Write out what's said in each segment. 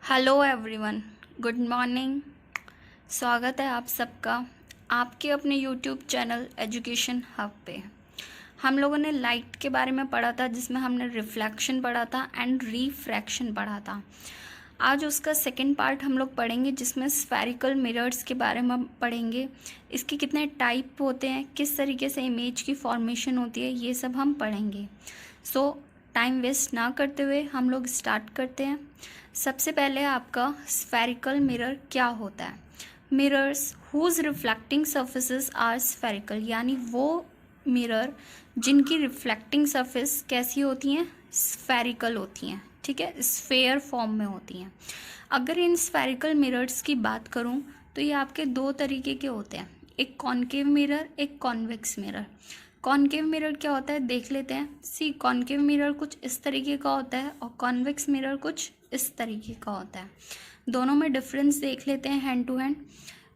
Hello everyone, good morning. स्वागत है आप सबका आपके अपने यूट्यूब चैनल एजुकेशन हब पे। हम लोगों ने लाइट के बारे में पढ़ा था, जिसमें हमने रिफ्लेक्शन पढ़ा था एंड रिफ्रैक्शन पढ़ा था। आज उसका सेकंड पार्ट हम लोग पढ़ेंगे, जिसमें स्फेरिकल मिरर्स के बारे में पढ़ेंगे। इसके कितने टाइप होते हैं, किस तरीके से इमेज की फॉर्मेशन होती है, ये सब हम पढ़ेंगे। सो टाइम वेस्ट ना करते हुए हम लोग स्टार्ट करते हैं। सबसे पहले आपका स्फेरिकल मिरर क्या होता है। Mirrors whose reflecting surfaces are spherical, यानी वो मिरर जिनकी रिफ्लेक्टिंग सरफेस कैसी होती हैं, स्फेरिकल होती हैं। ठीक है, स्फेयर फॉर्म में होती हैं। अगर इन स्फेरिकल मिरर्स की बात करूं तो ये आपके दो तरीके के होते हैं, एक कॉनकेव मिरर, एक कॉन्वेक्स मिरर। कॉनकेव मिरर क्या होता है देख लेते हैं। सी, कॉनकेव मिरर कुछ इस तरीके का होता है और कॉन्वेक्स मिरर कुछ इस तरीके का होता है। दोनों में डिफरेंस देख लेते हैं hand to hand.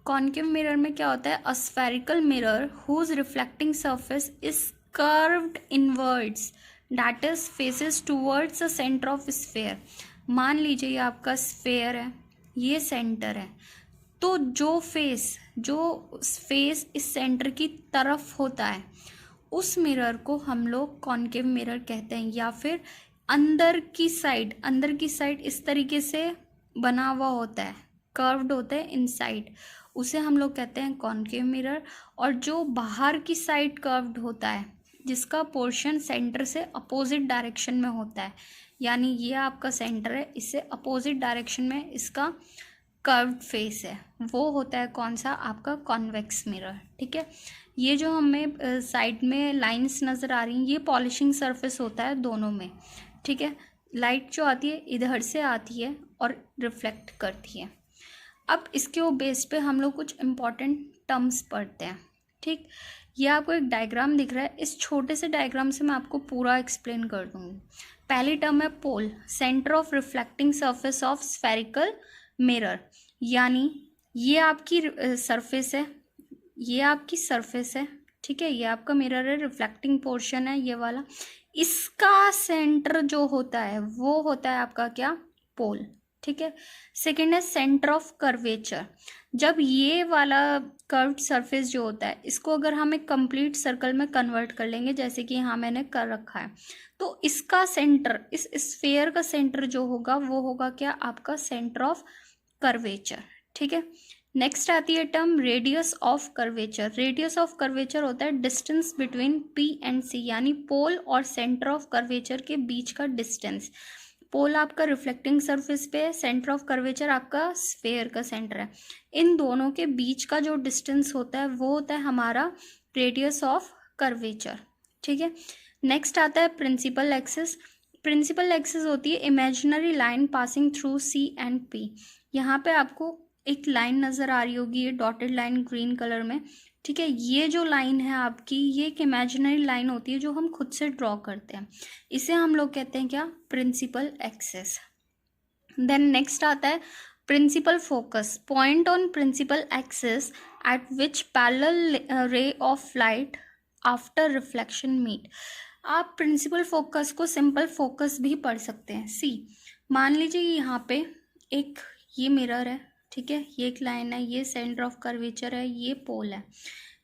Concave mirror में क्या होता है, a spherical mirror whose reflecting surface is curved inwards that is faces towards the centre of sphere. मान लीजिए ये आपका स्फेयर है, ये सेंटर है, तो जो फेस इस सेंटर की तरफ होता है उस मिरर को हम लोग कॉनकेव मिरर कहते हैं। या फिर अंदर की साइड इस तरीके से बना हुआ होता है, कर्व्ड होता है इनसाइड, उसे हम लोग कहते हैं कॉनकेव मिरर। और जो बाहर की साइड कर्व्ड होता है, जिसका पोर्शन सेंटर से अपोजिट डायरेक्शन में होता है, यानी ये आपका सेंटर है, इससे अपोजिट डायरेक्शन में इसका कर्व्ड फेस है, वो होता है कौन सा, आपका कॉन्वेक्स मिरर। ठीक है, ये जो हमें साइड में लाइंस नज़र आ रही हैं, ये पॉलिशिंग सरफेस होता है दोनों में। ठीक है, लाइट जो आती है इधर से आती है और रिफ्लेक्ट करती है। अब इसके बेस पे हम लोग कुछ इम्पॉर्टेंट टर्म्स पढ़ते हैं। ठीक, ये आपको एक डायग्राम दिख रहा है, इस छोटे से डायग्राम से मैं आपको पूरा एक्सप्लेन कर दूँगी। पहली टर्म है pole, centre of reflecting surface of spherical mirror, यानी ये आपकी सरफेस है, ये आपकी सरफेस है। ठीक है, ये आपका मिरर है, रिफ्लेक्टिंग पोर्शन है ये वाला, इसका सेंटर जो होता है वो होता है आपका क्या, पोल। ठीक है, सेकेंड है सेंटर ऑफ कर्वेचर। जब ये वाला कर्व्ड सरफेस जो होता है, इसको अगर हम एक कंप्लीट सर्कल में कन्वर्ट कर लेंगे, जैसे कि यहाँ मैंने कर रखा है, तो इसका सेंटर, इस स्फेयर का सेंटर जो होगा वो होगा क्या, आपका सेंटर ऑफ कर्वेचर। ठीक है, नेक्स्ट आती है term radius of curvature. Radius of curvature होता है डिस्टेंस बिटवीन पी एंड सी, यानी पोल और सेंटर ऑफ कर्वेचर के बीच का डिस्टेंस। पोल आपका रिफ्लेक्टिंग सरफेस पे है, सेंटर ऑफ कर्वेचर आपका स्फेयर का सेंटर है। इन दोनों के बीच का जो डिस्टेंस होता है वो होता है हमारा रेडियस ऑफ कर्वेचर। ठीक है, नेक्स्ट आता है प्रिंसिपल एक्सिस। प्रिंसिपल एक्सिस होती है imaginary line passing through C and P. यहाँ पे आपको एक लाइन नज़र आ रही होगी, ये डॉटेड लाइन ग्रीन कलर में। ठीक है, ये जो लाइन है आपकी, ये एक इमेजिनरी लाइन होती है जो हम खुद से ड्रॉ करते हैं, इसे हम लोग कहते हैं क्या, प्रिंसिपल एक्सिस। देन नेक्स्ट आता है principal focus, point on principal axis at which parallel ray of light after reflection meet. आप प्रिंसिपल फोकस को सिंपल फोकस भी पढ़ सकते हैं। सी, मान लीजिए यहाँ पे एक ये मिरर है, ठीक है, ये एक लाइन है, ये सेंटर ऑफ कर्वेचर है, ये पोल है।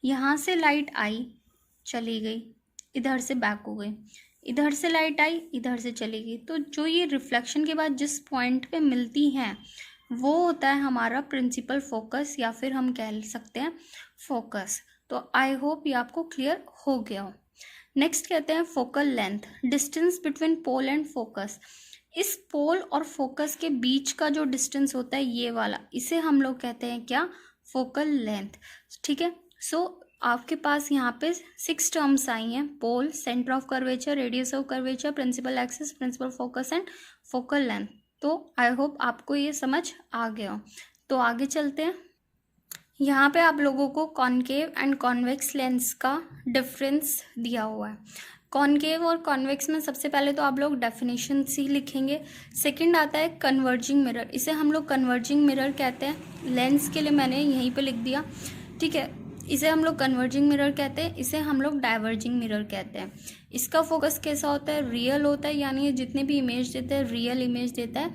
यहाँ से लाइट आई, चली गई, इधर से बैक हो गई, इधर से लाइट आई, इधर से चली गई। तो जो ये रिफ्लेक्शन के बाद जिस पॉइंट पे मिलती हैं वो होता है हमारा प्रिंसिपल फोकस, या फिर हम कह सकते हैं फोकस। तो आई होप ये आपको क्लियर हो गया हो। नेक्स्ट कहते हैं focal length, distance between pole and focus. इस पोल और फोकस के बीच का जो डिस्टेंस होता है ये वाला, इसे हम लोग कहते हैं क्या, फोकल लेंथ। ठीक है, सो आपके पास यहाँ पे 6 टर्म्स आई हैं, pole, centre of curvature, radius of curvature, principal axis, principal focus and focal length. तो आई होप आपको ये समझ आ गया हो। तो आगे चलते हैं। यहाँ पे आप लोगों को कॉनकेव एंड कॉन्वेक्स लेंस का डिफरेंस दिया हुआ है। कॉनकेव और कॉन्वेक्स में सबसे पहले तो आप लोग डेफिनेशन सी लिखेंगे। सेकंड आता है कन्वर्जिंग मिरर, इसे हम लोग कन्वर्जिंग मिरर कहते हैं। लेंस के लिए मैंने यहीं पे लिख दिया। ठीक है, इसे हम लोग कन्वर्जिंग मिरर कहते हैं, इसे हम लोग डाइवर्जिंग मिरर कहते हैं। इसका फोकस कैसा होता है, रियल होता है, यानी ये जितने भी इमेज देता है रियल इमेज देता है।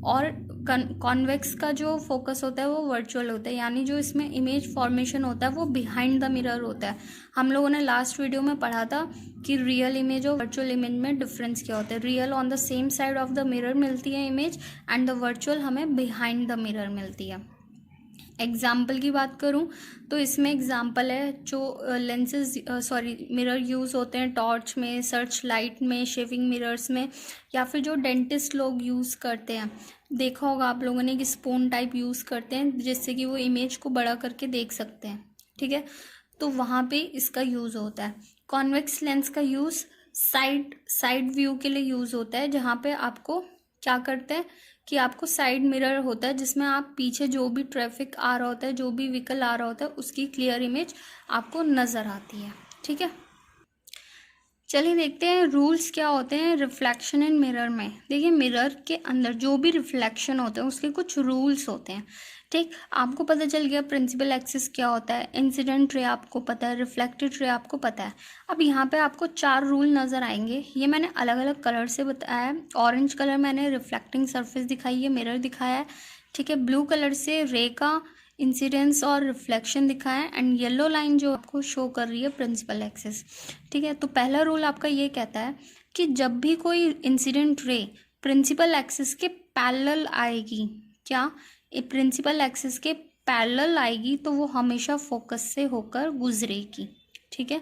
और कॉन्वेक्स का जो फोकस होता है वो वर्चुअल होता है, यानी जो इसमें इमेज फॉर्मेशन होता है वो बिहाइंड द मिरर होता है। हम लोगों ने लास्ट वीडियो में पढ़ा था कि रियल इमेज और वर्चुअल इमेज में डिफरेंस क्या होता है। Real on the same side of the mirror मिलती है इमेज, एंड द वर्चुअल हमें बिहाइंड द मिरर मिलती है। एग्जाम्पल की बात करूं तो इसमें एग्जाम्पल है जो मिरर यूज़ होते हैं टॉर्च में, सर्च लाइट में, शेविंग मिरर्स में, या फिर जो डेंटिस्ट लोग यूज़ करते हैं। देखा होगा आप लोगों ने कि स्पून टाइप यूज़ करते हैं जिससे कि वो इमेज को बड़ा करके देख सकते हैं, ठीक है। तो वहाँ पे इसका यूज़ होता है। कॉन्वेक्स लेंस का यूज़ साइड व्यू के लिए यूज़ होता है, जहाँ पे आपको क्या करते हैं कि आपको साइड मिरर होता है जिसमें आप पीछे जो भी ट्रैफिक आ रहा होता है, जो भी व्हीकल आ रहा होता है, उसकी क्लियर इमेज आपको नज़र आती है, ठीक है। चलिए देखते हैं रूल्स क्या होते हैं रिफ्लेक्शन इन मिरर में। देखिए मिरर के अंदर जो भी रिफ्लेक्शन होते हैं उसके कुछ रूल्स होते हैं, ठीक। आपको पता चल गया प्रिंसिपल एक्सिस क्या होता है, इंसिडेंट रे आपको पता है, रिफ्लेक्टेड रे आपको पता है। अब यहाँ पे आपको 4 रूल नज़र आएंगे, ये मैंने अलग अलग कलर से बताया है। ऑरेंज कलर मैंने रिफ्लेक्टिंग सरफेस दिखाई है, मिरर दिखाया है, ठीक है। ब्लू कलर से रे का इंसिडेंस और रिफ्लेक्शन दिखा है, एंड येलो लाइन जो आपको शो कर रही है प्रिंसिपल एक्सिस, ठीक है। तो पहला रूल आपका ये कहता है कि जब भी कोई इंसिडेंट रे प्रिंसिपल एक्सिस के पैरेलल आएगी, क्या प्रिंसिपल एक्सिस के पैरेलल आएगी, तो वो हमेशा फोकस से होकर गुजरेगी, ठीक है।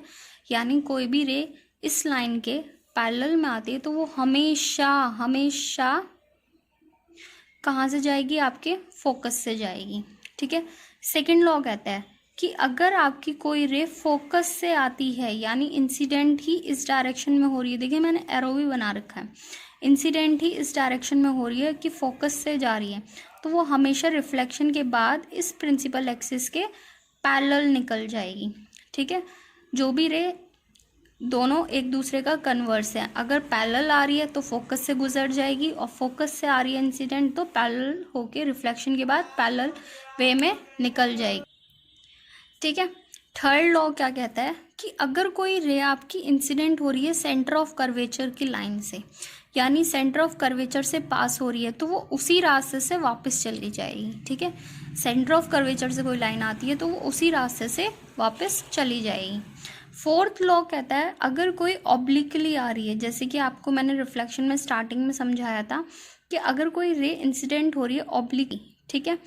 यानी कोई भी रे इस लाइन के पैरेलल में आती है तो वो हमेशा कहाँ से जाएगी, आपके फोकस से जाएगी, ठीक है। सेकंड लॉ कहता है कि अगर आपकी कोई रे फोकस से आती है, यानी इंसिडेंट ही इस डायरेक्शन में हो रही है, देखिए मैंने एरो भी बना रखा है, इंसिडेंट ही इस डायरेक्शन में हो रही है कि फोकस से जा रही है, तो वो हमेशा रिफ्लेक्शन के बाद इस प्रिंसिपल एक्सिस के पैरेलल निकल जाएगी, ठीक है। जो भी रे दोनों एक दूसरे का कन्वर्स है, अगर पैरेलल आ रही है तो फोकस से गुजर जाएगी, और फोकस से आ रही है इंसिडेंट तो पैरेलल होके रिफ्लेक्शन के बाद पैरेलल वे में निकल जाएगी, ठीक है। थर्ड लॉ क्या कहता है कि अगर कोई रे आपकी इंसिडेंट हो रही है सेंटर ऑफ कर्वेचर की लाइन से, यानी सेंटर ऑफ कर्वेचर से पास हो रही है, तो वो उसी रास्ते से वापस चली जाएगी, ठीक है। सेंटर ऑफ कर्वेचर से कोई लाइन आती है तो वो उसी रास्ते से वापस चली जाएगी। फोर्थ लॉ कहता है अगर कोई ऑब्लिकली आ रही है, जैसे कि आपको मैंने रिफ्लेक्शन में स्टार्टिंग में समझाया था कि अगर कोई रे इंसिडेंट हो रही है ऑब्लिकली, ठीक है,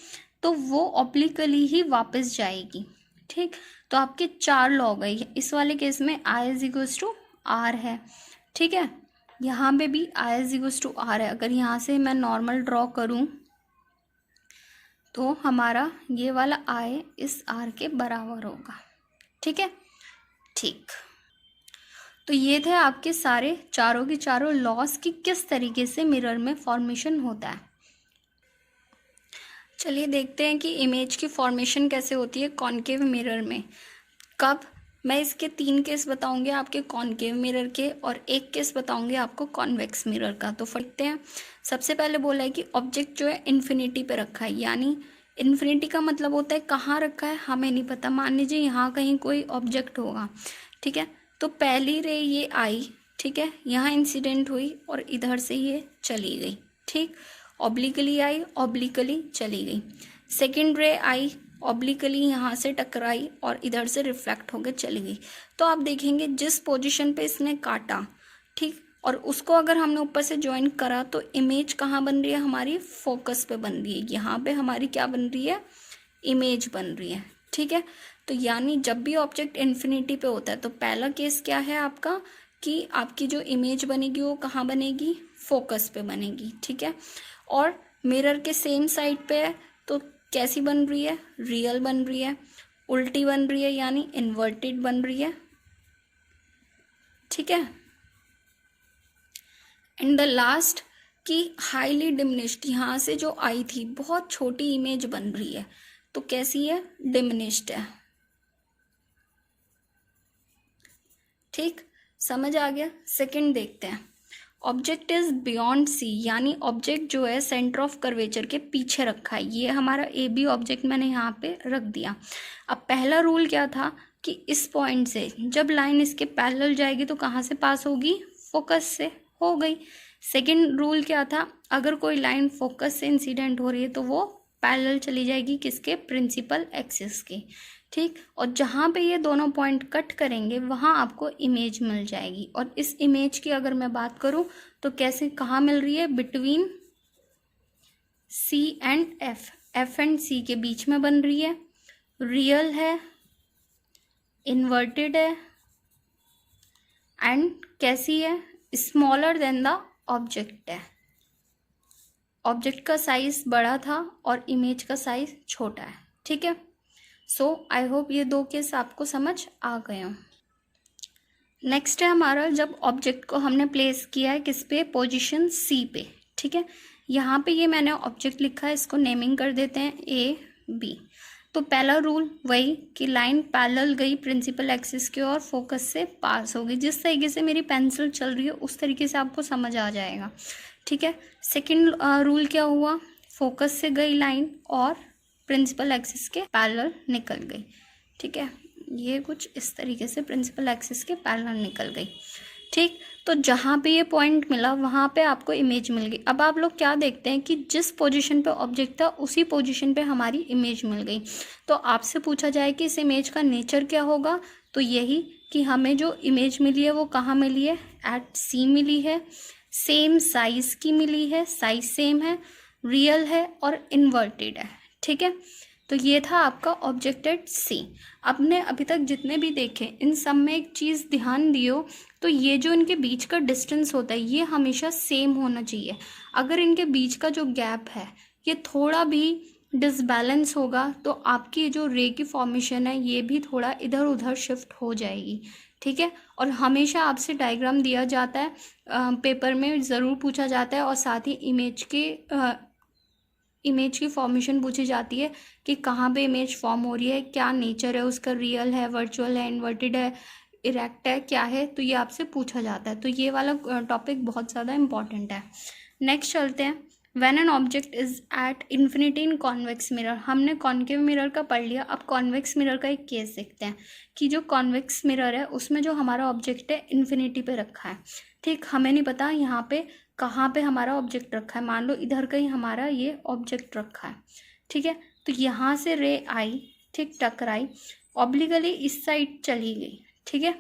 तो वो ऑब्लिकली ही वापस जाएगी, ठीक। तो आपके 4 लॉ हो गए। इस वाले केस में I is equals to are है, ठीक है। यहाँ पे भी I is equals to are है। अगर यहाँ से मैं नॉर्मल ड्रॉ करूँ तो हमारा ये वाला आई इस आर के बराबर होगा, ठीक है, ठीक। तो ये थे आपके सारे चारों के चारों लॉस की किस तरीके से मिरर में फॉर्मेशन होता है। चलिए देखते हैं कि इमेज की फॉर्मेशन कैसे होती है कॉनकेव मिरर में। कब? मैं इसके 3 केस बताऊंगी आपके कॉनकेव मिरर के, और 1 केस बताऊंगी आपको कॉन्वेक्स मिरर का। तो देखते हैं। सबसे पहले बोला है कि ऑब्जेक्ट जो है इन्फिनिटी पे रखा है, यानी इन्फिनिटी का मतलब होता है कहाँ रखा है हमें नहीं पता। मान लीजिए यहाँ कहीं कोई ऑब्जेक्ट होगा, ठीक है, तो पहली रे ये आई, ठीक है, यहाँ इंसिडेंट हुई और इधर से ये चली गई, ठीक, ऑब्लिकली आई, ऑब्लिकली चली गई। सेकेंड रे आई, ऑब्लिकली यहाँ से टकराई और इधर से रिफ्लेक्ट होकर चली गई। तो आप देखेंगे जिस पोजीशन पे इसने काटा, ठीक, और उसको अगर हमने ऊपर से ज्वाइन करा तो इमेज कहाँ बन रही है हमारी, फोकस पे बन रही है। यहाँ पे हमारी क्या बन रही है, इमेज बन रही है, ठीक है। तो यानी जब भी ऑब्जेक्ट इन्फिनिटी पे होता है तो पहला केस क्या है आपका कि आपकी जो इमेज बनेगी वो कहाँ बनेगी, फोकस पे बनेगी, ठीक है। और मिरर के सेम साइड पे है तो कैसी बन रही है, रियल बन रही है, उल्टी बन रही है यानी इन्वर्टेड बन रही है, ठीक है। एंड द लास्ट कि हाईली डिमिनिश्ड, यहाँ से जो आई थी बहुत छोटी इमेज बन रही है, तो कैसी है, डिमिनिश्ड है, ठीक, समझ आ गया। सेकंड देखते हैं। ऑब्जेक्ट इज बियॉन्ड सी, यानी ऑब्जेक्ट जो है सेंटर ऑफ कर्वेचर के पीछे रखा है। ये हमारा ए बी ऑब्जेक्ट मैंने यहाँ पे रख दिया। अब पहला रूल क्या था कि इस पॉइंट से जब लाइन इसके पैरेलल जाएगी तो कहाँ से पास होगी, फोकस से, हो गई। सेकंड रूल क्या था, अगर कोई लाइन फोकस से इंसिडेंट हो रही है तो वो पैरेलल चली जाएगी किसके, प्रिंसिपल एक्सिस के, ठीक। और जहाँ पे ये दोनों पॉइंट कट करेंगे वहाँ आपको इमेज मिल जाएगी। और इस इमेज की अगर मैं बात करूँ तो कैसे, कहाँ मिल रही है, between C and F, F and C के बीच में बन रही है, रियल है, इन्वर्टेड है, एंड कैसी है, स्मॉलर देन द ऑब्जेक्ट है। ऑब्जेक्ट का साइज बड़ा था और इमेज का साइज छोटा है, ठीक है। सो आई होप ये दो केस आपको समझ आ गए हों। नेक्स्ट है हमारा, जब ऑब्जेक्ट को हमने प्लेस किया है किस पे, पोजीशन सी पे, ठीक है। यहाँ पे ये मैंने ऑब्जेक्ट लिखा है, इसको नेमिंग कर देते हैं ए बी। तो पहला रूल वही कि लाइन पैरेलल गई प्रिंसिपल एक्सिस की और फोकस से पास होगी। जिस तरीके से मेरी पेंसिल चल रही है उस तरीके से आपको समझ आ जाएगा, ठीक है। सेकंड रूल क्या हुआ, फोकस से गई लाइन और प्रिंसिपल एक्सिस के पैरेलल निकल गई, ठीक है। ये कुछ इस तरीके से प्रिंसिपल एक्सिस के पैरेलल निकल गई, ठीक। तो जहाँ पे ये पॉइंट मिला वहाँ पे आपको इमेज मिल गई। अब आप लोग क्या देखते हैं कि जिस पोजीशन पे ऑब्जेक्ट था उसी पोजीशन पे हमारी इमेज मिल गई। तो आपसे पूछा जाए कि इस इमेज का नेचर क्या होगा, तो यही कि हमें जो इमेज मिली है वो कहाँ मिली है, एट सी मिली है, सेम साइज की मिली है, साइज सेम है, रियल है और इन्वर्टेड है, ठीक है। तो ये था आपका ऑब्जेक्ट एट सी। आपने अभी तक जितने भी देखे इन सब में एक चीज़ ध्यान दियो, तो ये जो इनके बीच का डिस्टेंस होता है ये हमेशा सेम होना चाहिए। अगर इनके बीच का जो गैप है ये थोड़ा भी डिसबैलेंस होगा तो आपकी जो रे की फॉर्मेशन है ये भी थोड़ा इधर उधर शिफ्ट हो जाएगी, ठीक है। और हमेशा आपसे डायग्राम दिया जाता है, पेपर में ज़रूर पूछा जाता है, और साथ ही इमेज की फॉर्मेशन पूछी जाती है कि कहाँ पे इमेज फॉर्म हो रही है, क्या नेचर है उसका, रियल है, वर्चुअल है, इन्वर्टेड है, इरेक्ट है, क्या है, तो ये आपसे पूछा जाता है। तो ये वाला टॉपिक बहुत ज़्यादा इंपॉर्टेंट है। नेक्स्ट चलते हैं, when an object is at infinity in convex mirror. हमने कॉन्केव मिरर का पढ़ लिया, अब कॉन्वेक्स मिरर का एक केस देखते हैं कि जो कॉन्वेक्स मिरर है उसमें जो हमारा ऑब्जेक्ट है इन्फिनिटी पे रखा है, ठीक। हमें नहीं पता यहाँ पे कहाँ पे हमारा ऑब्जेक्ट रखा है, मान लो इधर कहीं हमारा ये ऑब्जेक्ट रखा है, ठीक है। तो यहाँ से रे आई, ठीक, टकराई, ऑब्लिकली इस साइड चली गई, ठीक है।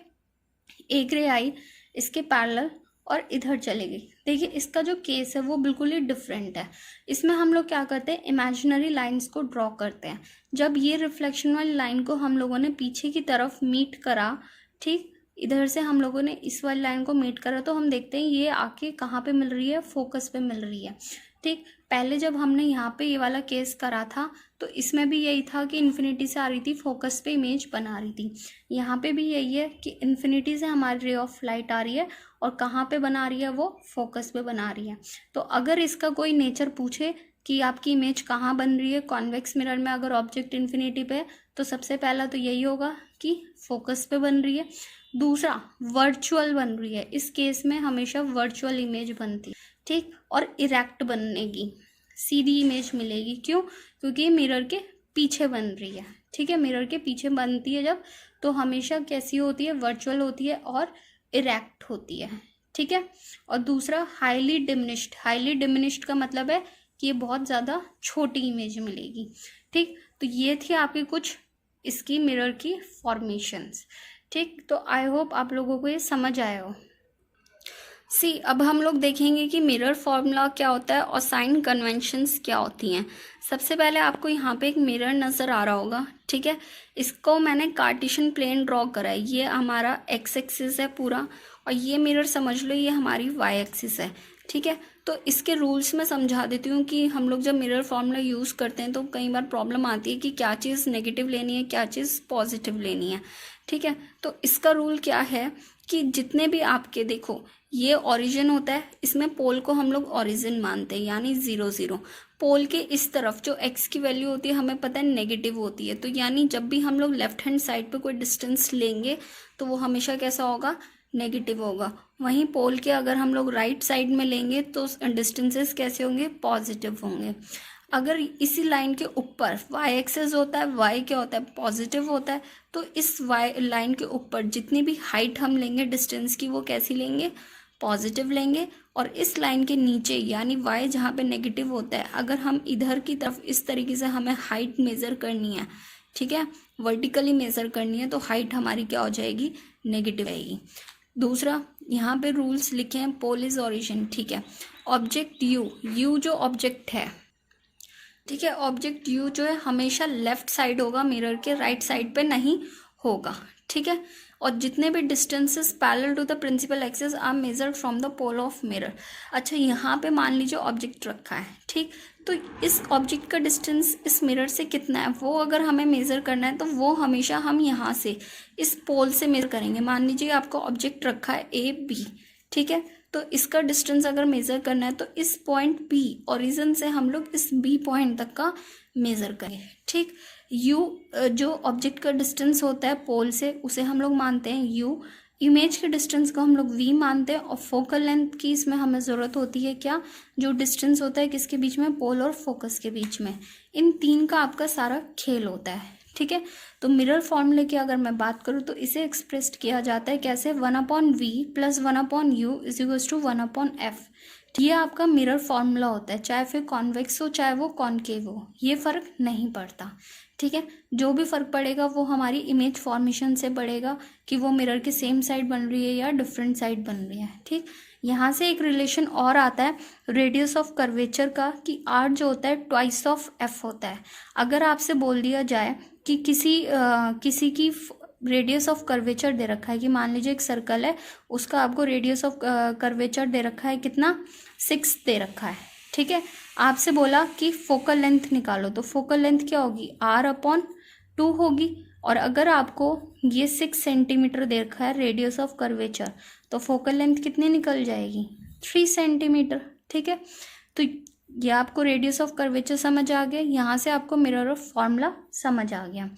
एक रे आई इसके पैरेलल और इधर चली गई। देखिए इसका जो केस है वो बिल्कुल ही डिफरेंट है। इसमें हम लोग क्या करते हैं, इमेजिनरी लाइंस को ड्रॉ करते हैं। जब ये रिफ्लेक्शन वाली लाइन को हम लोगों ने पीछे की तरफ मीट करा, ठीक, इधर से हम लोगों ने इस वाली लाइन को मीट करा, तो हम देखते हैं ये आके कहाँ पे मिल रही है, फोकस पे मिल रही है, ठीक। पहले जब हमने यहाँ पे ये वाला केस करा था तो इसमें भी यही था कि इन्फिनिटी से आ रही थी, फोकस पे इमेज बना रही थी। यहाँ पे भी यही है कि इन्फिनिटी से हमारी रे ऑफ लाइट आ रही है और कहाँ पे बना रही है, वो फोकस पे बना रही है। तो अगर इसका कोई नेचर पूछे कि आपकी इमेज कहाँ बन रही है कॉन्वेक्स मिरर में, अगर ऑब्जेक्ट इन्फिनिटी पे, तो सबसे पहला तो यही होगा कि फोकस पे बन रही है। दूसरा वर्चुअल बन रही है, इस केस में हमेशा वर्चुअल इमेज बनती है, ठीक। और इरेक्ट बनेगी, सीधी इमेज मिलेगी, क्यों, क्योंकि मिरर के पीछे बन रही है, ठीक है। मिरर के पीछे बनती है जब, तो हमेशा कैसी होती है, वर्चुअल होती है और इरेक्ट होती है, ठीक है। और दूसरा हाईली डिमिनिश्ड, हाईली डिमिनिश्ड का मतलब है कि ये बहुत ज़्यादा छोटी इमेज मिलेगी, ठीक। तो ये थी आपकी कुछ इसकी मिरर की फॉर्मेशंस, ठीक। तो आई होप आप लोगों को ये समझ आया हो। सी, अब हम लोग देखेंगे कि मिरर फॉर्मूला क्या होता है और साइन कन्वेंशंस क्या होती हैं। सबसे पहले आपको यहाँ पे एक मिरर नज़र आ रहा होगा, ठीक है। इसको मैंने कार्टेशियन प्लेन ड्रॉ करा है, ये हमारा एक्स एक्सिस है पूरा, और ये मिरर समझ लो ये हमारी वाई एक्सिस है, ठीक है। तो इसके रूल्स मैं समझा देती हूँ कि हम लोग जब मिरर फॉर्मूला यूज़ करते हैं तो कई बार प्रॉब्लम आती है कि क्या चीज़ नेगेटिव लेनी है, क्या चीज़ पॉजिटिव लेनी है, ठीक है। तो इसका रूल क्या है कि जितने भी आपके, देखो ये ओरिजिन होता है, इसमें पोल को हम लोग ओरिजिन मानते हैं, यानी 0 0। पोल के इस तरफ जो x की वैल्यू होती है हमें पता है नेगेटिव होती है, तो यानी जब भी हम लोग लेफ्ट हैंड साइड पे कोई डिस्टेंस लेंगे तो वो हमेशा कैसा होगा, नेगेटिव होगा। वहीं पोल के अगर हम लोग राइट साइड में लेंगे तो डिस्टेंसेस कैसे होंगे, पॉजिटिव होंगे। अगर इसी लाइन के ऊपर वाई एक्सेस होता है, वाई क्या होता है, पॉजिटिव होता है, तो इस वाई लाइन के ऊपर जितनी भी हाइट हम लेंगे डिस्टेंस की वो कैसी लेंगे, पॉजिटिव लेंगे, और इस लाइन के नीचे यानी y जहाँ पे नेगेटिव होता है, अगर हम इधर की तरफ इस तरीके से हमें हाइट मेज़र करनी है, ठीक है, वर्टिकली मेज़र करनी है, तो हाइट हमारी क्या हो जाएगी, नेगेटिव आएगी। दूसरा यहाँ पे रूल्स लिखे हैं, पोल इज ओरिजिन, ठीक है। ऑब्जेक्ट यू जो ऑब्जेक्ट है, ठीक है, ऑब्जेक्ट यू जो है हमेशा लेफ्ट साइड होगा, मिरर के राइट साइड पे नहीं होगा, ठीक है। और जितने भी distances parallel to the principal axis are measured from the pole of mirror. अच्छा, यहाँ पे मान लीजिए ऑब्जेक्ट रखा है, ठीक, तो इस ऑब्जेक्ट का डिस्टेंस इस मिरर से कितना है, वो अगर हमें मेज़र करना है तो वो हमेशा हम यहाँ से इस पोल से मेज़र करेंगे। मान लीजिए आपका ऑब्जेक्ट रखा है ए बी, ठीक है, तो इसका डिस्टेंस अगर मेज़र करना है तो इस पॉइंट बी ओरिजिन से हम लोग इस बी पॉइंट तक का मेज़र करेंगे, ठीक। यू जो ऑब्जेक्ट का डिस्टेंस होता है पोल से, उसे हम लोग मानते हैं यू। इमेज के डिस्टेंस को हम लोग वी मानते हैं, और फोकल लेंथ की इसमें हमें ज़रूरत होती है क्या, जो डिस्टेंस होता है किसके बीच में, पोल और फोकस के बीच में। इन तीन का आपका सारा खेल होता है, ठीक है। तो मिरर फॉर्मूले की अगर मैं बात करूँ तो इसे एक्सप्रेस किया जाता है कैसे, 1/v plus 1/u is equals to 1/f। ये आपका मिरर फॉर्मूला होता है, चाहे फिर कॉन्वेक्स हो चाहे वो कॉन्केव हो, ये फ़र्क नहीं पड़ता, ठीक है। जो भी फ़र्क पड़ेगा वो हमारी इमेज फॉर्मेशन से पड़ेगा कि वो मिरर के सेम साइड बन रही है या डिफरेंट साइड बन रही है, ठीक। यहाँ से एक रिलेशन और आता है रेडियस ऑफ कर्वेचर का, कि आर जो होता है ट्वाइस ऑफ एफ होता है। अगर आपसे बोल दिया जाए कि किसी की रेडियस ऑफ कर्वेचर दे रखा है, कि मान लीजिए एक सर्कल है, उसका आपको रेडियस ऑफ कर्वेचर दे रखा है कितना, 6 दे रखा है, ठीक है। आपसे बोला कि फोकल लेंथ निकालो, तो फोकल लेंथ क्या होगी, r/2 होगी। और अगर आपको ये 6 सेंटीमीटर दे रखा है रेडियस ऑफ कर्वेचर, तो फोकल लेंथ कितनी निकल जाएगी, 3 सेंटीमीटर, ठीक है। तो ये आपको रेडियस ऑफ कर्वेचर समझ आ गया, यहाँ से आपको मिरर ऑफ फॉर्मूला समझ आ गया।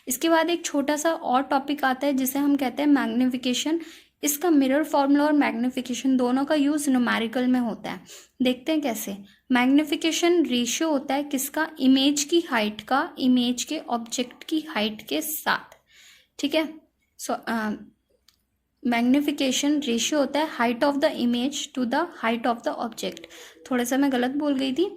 इसके बाद एक छोटा सा और टॉपिक आता है जिसे हम कहते हैं मैग्निफिकेशन। इसका मिरर फॉर्मूला और मैग्निफिकेशन दोनों का यूज़ न्यूमेरिकल में होता है। देखते हैं कैसे। मैग्निफिकेशन रेशियो होता है किसका, इमेज की हाइट का इमेज के ऑब्जेक्ट की हाइट के साथ, ठीक है। मैग्निफिकेशन रेशियो होता है height of the image to the height of the object. थोड़ा सा मैं गलत बोल गई थी,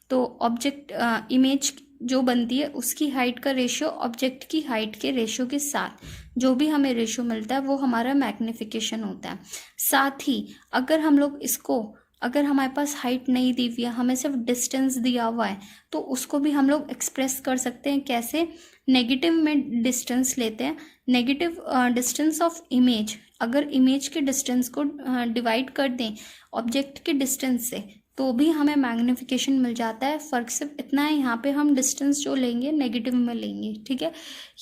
तो ऑब्जेक्ट इमेज जो बनती है उसकी हाइट का रेशियो ऑब्जेक्ट की हाइट के रेशियो के साथ जो भी हमें रेशियो मिलता है वो हमारा मैग्निफिकेशन होता है। साथ ही अगर हम लोग इसको, अगर हमारे पास हाइट नहीं दी हुई है, हमें सिर्फ डिस्टेंस दिया हुआ है, तो उसको भी हम लोग एक्सप्रेस कर सकते हैं कैसे, नेगेटिव में डिस्टेंस लेते हैं। नेगेटिव डिस्टेंस ऑफ इमेज, अगर इमेज के डिस्टेंस को डिवाइड कर दें ऑब्जेक्ट के डिस्टेंस से, तो भी हमें मैग्निफिकेशन मिल जाता है। फ़र्क सिर्फ इतना है, यहाँ पे हम डिस्टेंस जो लेंगे नेगेटिव में लेंगे, ठीक है।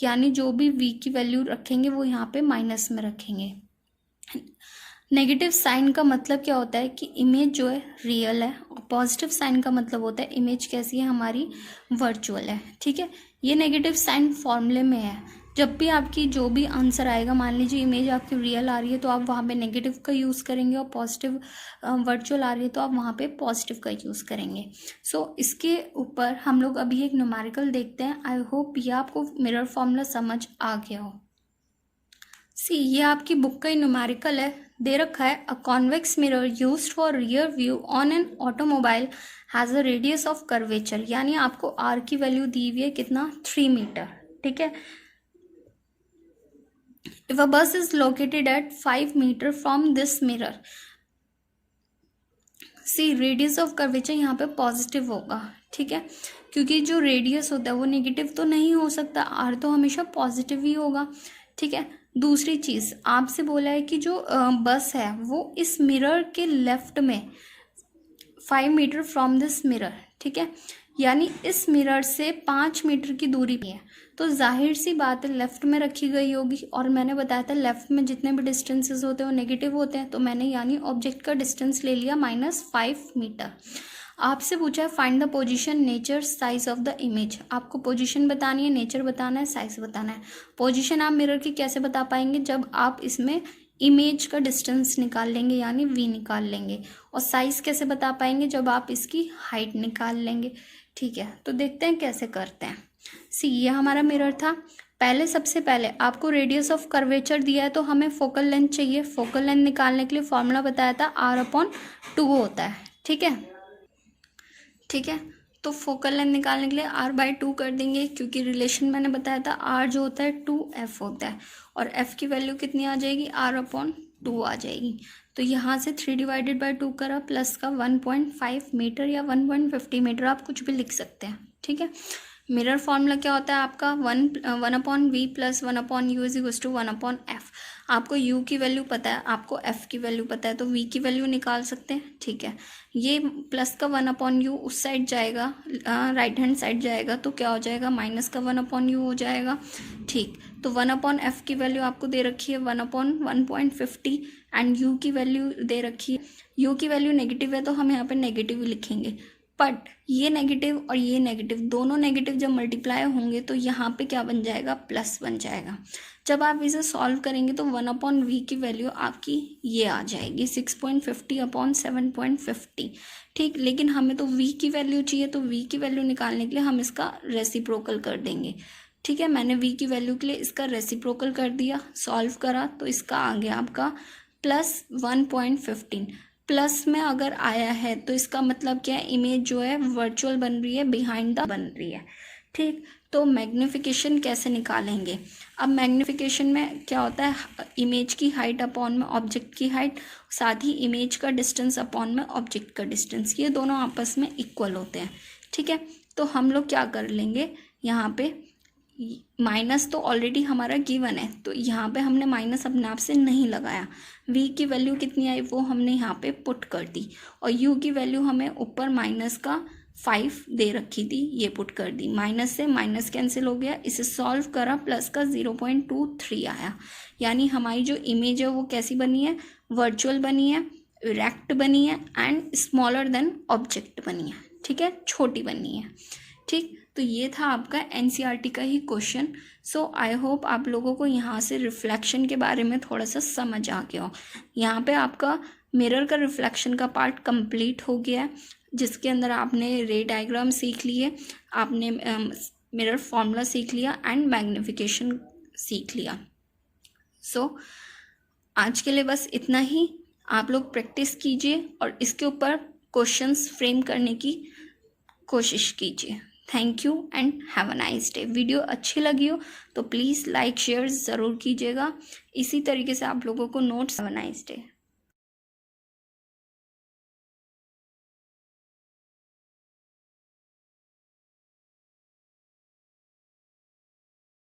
यानी जो भी v की वैल्यू रखेंगे वो यहाँ पे माइनस में रखेंगे। नेगेटिव साइन का मतलब क्या होता है कि इमेज जो है रियल है, और पॉजिटिव साइन का मतलब होता है इमेज कैसी है, हमारी वर्चुअल है, ठीक है। ये नेगेटिव साइन फॉर्मूले में है। जब भी आपकी जो भी आंसर आएगा, मान लीजिए इमेज आपकी रियल आ रही है तो आप वहाँ पे नेगेटिव का यूज़ करेंगे, और पॉजिटिव वर्चुअल आ रही है तो आप वहाँ पे पॉजिटिव का यूज़ करेंगे। सो इसके ऊपर हम लोग अभी एक न्यूमेरिकल देखते हैं। आई होप ये आपको मिरर फॉर्मूला समझ आ गया हो। ये आपकी बुक का ही न्यूमेरिकल है, दे रखा है a convex mirror used for rear view on an automobile has a radius of curvature, यानी आपको आर की वैल्यू दी हुई है कितना, 3 मीटर, ठीक है। If a bus is located at 5 meter from this mirror, radius of curvature यहाँ पे पॉजिटिव होगा, ठीक है, क्योंकि जो रेडियस होता है वो नेगेटिव तो नहीं हो सकता, आर तो हमेशा पॉजिटिव ही होगा, ठीक है। दूसरी चीज़ आपसे बोला है कि जो बस है वो इस मिरर के लेफ्ट में 5 मीटर फ्रॉम दिस मिरर, ठीक है, यानी इस मिरर से 5 मीटर की दूरी पे है, तो जाहिर सी बात है लेफ़्ट में रखी गई होगी। और मैंने बताया था लेफ़्ट में जितने भी डिस्टेंसेस होते हैं वो नेगेटिव होते हैं, तो मैंने यानी ऑब्जेक्ट का डिस्टेंस ले लिया -5 मीटर। आपसे पूछा है find the position, nature, size of the image. आपको पोजीशन बतानी है, नेचर बताना है, साइज बताना है। पोजीशन आप मिरर की कैसे बता पाएंगे, जब आप इसमें इमेज का डिस्टेंस निकाल लेंगे यानी v निकाल लेंगे। और साइज़ कैसे बता पाएंगे, जब आप इसकी हाइट निकाल लेंगे, ठीक है। तो देखते हैं कैसे करते हैं। ये हमारा मिरर था, पहले सबसे पहले आपको रेडियस ऑफ कर्वेचर दिया है तो हमें फोकल लेंथ चाहिए। फोकल लेंथ निकालने के लिए फॉर्मूला बताया था r/2 होता है। ठीक है, ठीक है। तो फोकल लेंथ निकालने के लिए r/2 कर देंगे, क्योंकि रिलेशन मैंने बताया था r जो होता है 2f होता है, और f की वैल्यू कितनी आ जाएगी, r/2 आ जाएगी। तो यहाँ से 3/2 करा, प्लस का 1.5 मीटर या 1.50 मीटर, आप कुछ भी लिख सकते हैं। ठीक है। मिरर फॉर्मूला क्या होता है आपका, 1/v plus 1/u is equals to 1/f। आपको u की वैल्यू पता है, आपको f की वैल्यू पता है, तो v की वैल्यू निकाल सकते हैं। ठीक है, ये प्लस का 1/u उस साइड जाएगा, राइट हैंड साइड जाएगा, तो क्या हो जाएगा, माइनस का 1/u हो जाएगा। ठीक, तो 1/f की वैल्यू आपको दे रखी है 1/1.50 एंड u की वैल्यू दे रखी है। u की वैल्यू नेगेटिव है तो हम यहाँ पे नेगेटिव लिखेंगे, बट ये नेगेटिव और ये नेगेटिव, दोनों नेगेटिव जब मल्टीप्लाई होंगे तो यहाँ पे क्या बन जाएगा, प्लस बन जाएगा। जब आप इसे सॉल्व करेंगे तो 1/v की वैल्यू आपकी ये आ जाएगी 6.50/7.50। ठीक, लेकिन हमें तो v की वैल्यू चाहिए, तो v की वैल्यू निकालने के लिए हम इसका रेसिप्रोकल कर देंगे। ठीक है, मैंने v की वैल्यू के लिए इसका रेसिप्रोकल कर दिया, सॉल्व करा, तो इसका आ गया आपका प्लस 1.15। प्लस में अगर आया है तो इसका मतलब क्या है, इमेज जो है वर्चुअल बन रही है, बिहाइंड द बन रही है। ठीक, तो मैग्निफिकेशन कैसे निकालेंगे। अब मैग्निफिकेशन में क्या होता है, इमेज की हाइट अपॉन में ऑब्जेक्ट की हाइट, साथ ही इमेज का डिस्टेंस अपॉन में ऑब्जेक्ट का डिस्टेंस, ये दोनों आपस में इक्वल होते हैं। ठीक है, तो हम लोग क्या कर लेंगे, यहाँ पे माइनस तो ऑलरेडी हमारा गिवन है, तो यहाँ पे हमने माइनस अपने आप से नहीं लगाया। v की वैल्यू कितनी आई वो हमने यहाँ पे पुट कर दी, और u की वैल्यू हमें ऊपर माइनस का 5 दे रखी थी, ये पुट कर दी। माइनस से माइनस कैंसिल हो गया, इसे सॉल्व करा, प्लस का 0.23 आया। यानी हमारी जो इमेज है वो कैसी बनी है, वर्चुअल बनी है, इरेक्ट बनी है, एंड स्मॉलर देन ऑब्जेक्ट बनी है। ठीक है, छोटी बनी है। ठीक, तो ये था आपका एनसीईआरटी का ही क्वेश्चन। सो आई होप आप लोगों को यहाँ से रिफ्लेक्शन के बारे में थोड़ा सा समझ आ गया हो। यहाँ पे आपका मिरर का रिफ्लेक्शन का पार्ट कंप्लीट हो गया है, जिसके अंदर आपने रे डायग्राम सीख लिए, आपने मिरर फॉर्मूला सीख लिया एंड मैग्निफिकेशन सीख लिया। सो आज के लिए बस इतना ही। आप लोग प्रैक्टिस कीजिए और इसके ऊपर क्वेश्चंस फ्रेम करने की कोशिश कीजिए। Thank you and have a nice day. Video अच्छी लगी हो तो प्लीज़ लाइक शेयर ज़रूर कीजिएगा। इसी तरीके से आप लोगों को notes. Have a nice day.